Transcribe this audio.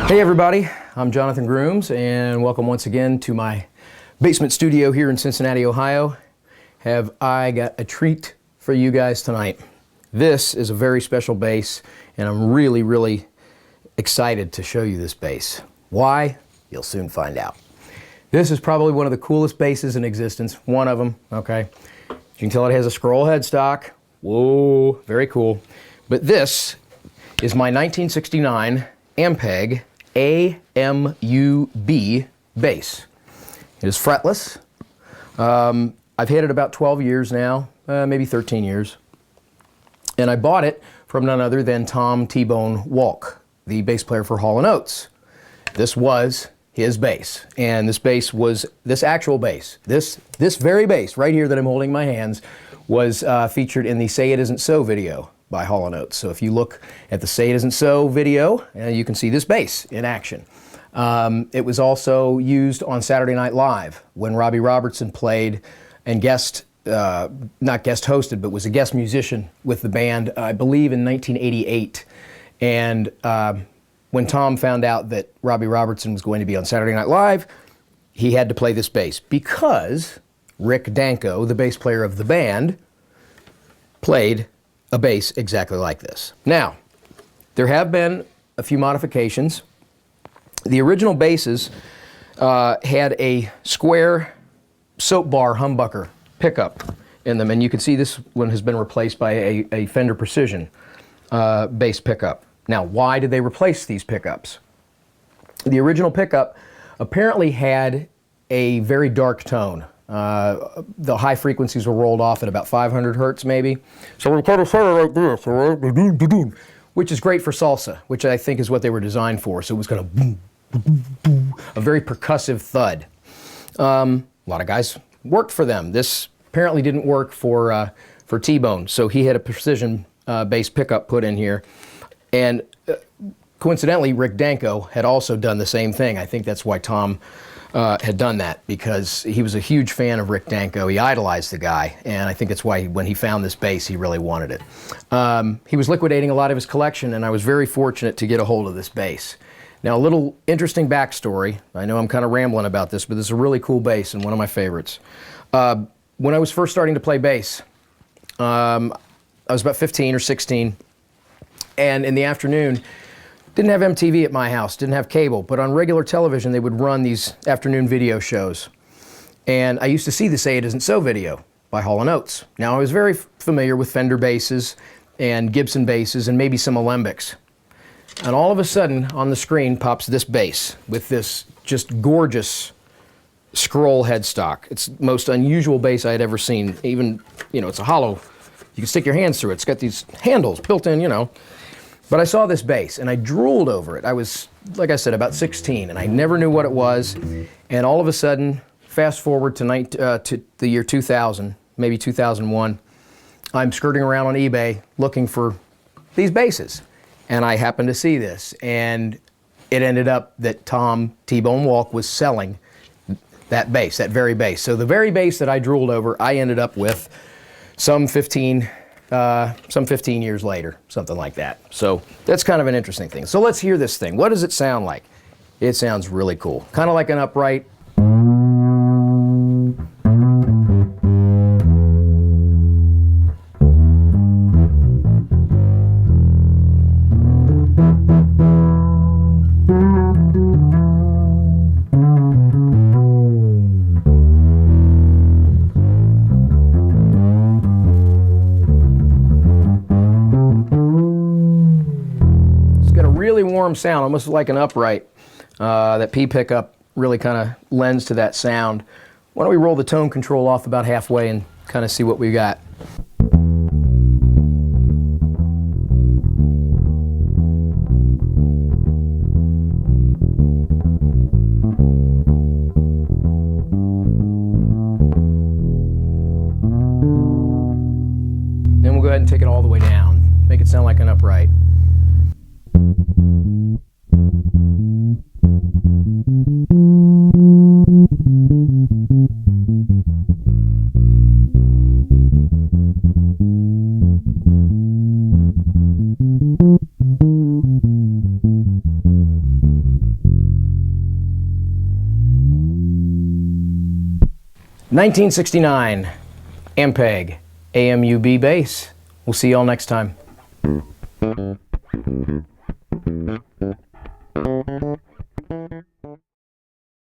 Hey everybody, I'm Jonathan Grooms and welcome once again to my basement studio here in Cincinnati, Ohio. Have I got a treat for you guys tonight. This is a very special bass and I'm really excited to show you this bass. Why? You'll soon find out. This is probably one of the coolest basses in existence, one of them, okay? You can tell it has a scroll headstock. Whoa, very cool. But this is my 1969 Ampeg AMUB bass. It is fretless. I've had it about 12 years now, maybe 13 years. And I bought it from none other than Tom T-Bone Wolk, the bass player for Hall & Oates. This was his bass. And this bass was, this actual bass, this very bass right here that I'm holding in my hands was featured in the Say It Isn't So video by Hall & Oates. So if you look at the Say It Isn't So video, you can see this bass in action. It was also used on Saturday Night Live when Robbie Robertson played and not guest hosted, but was a guest musician with the band, I believe in 1988. And when Tom found out that Robbie Robertson was going to be on Saturday Night Live, he had to play this bass because Rick Danko, the bass player of the band, played a bass exactly like this. Now, there have been a few modifications. The original basses had a square soap bar humbucker pickup in them, and you can see this one has been replaced by a Fender Precision bass pickup. Now, why did they replace these pickups? The original pickup apparently had a very dark tone. The high frequencies were rolled off at about 500 hertz maybe. So we kind of sounded like this, which is great for salsa, which I think is what they were designed for. So it was kind of boom, boom, boom, a very percussive thud. A lot of guys worked for them. This apparently didn't work for T-Bone, so he had a precision bass pickup put in here. And coincidentally, Rick Danko had also done the same thing. I think that's why Tom had done that, because he was a huge fan of Rick Danko. He idolized the guy, and I think that's why when he found this bass, he really wanted it. He was liquidating a lot of his collection, and I was very fortunate to get a hold of this bass. Now, a little interesting backstory. I know I'm kind of rambling about this, but this is a really cool bass and one of my favorites. When I was first starting to play bass, I was about 15 or 16, and in the afternoon, didn't have MTV at my house, didn't have cable, but on regular television they would run these afternoon video shows. And I used to see the Say It Isn't So video by Hall & Oates. Now, I was very familiar with Fender basses and Gibson basses and maybe some Alembics. And all of a sudden on the screen pops this bass with this just gorgeous scroll headstock. It's the most unusual bass I had ever seen. Even, you know, it's a hollow, you can stick your hands through it. It's got these handles built in, you know. But I saw this bass and I drooled over it. I was, like I said, about 16 and I never knew what it was. And all of a sudden, fast forward to the year 2000, maybe 2001, I'm skirting around on eBay looking for these basses. And I happened to see this, and it ended up that Tom T-Bone Wolk was selling that bass, that very bass. So the very bass that I drooled over, I ended up with some 15 years later, something like that. So that's kind of an interesting thing. So let's hear this thing. What does it sound like? It sounds really cool. Kind of like an upright. Really warm sound, almost like an upright. That P pickup really kind of lends to that sound. Why don't we roll the tone control off about halfway and kind of see what we got. Then we'll go ahead and take it all the way down. Make it sound like an upright. 1969 Ampeg AMUB bass. We'll see y'all next time.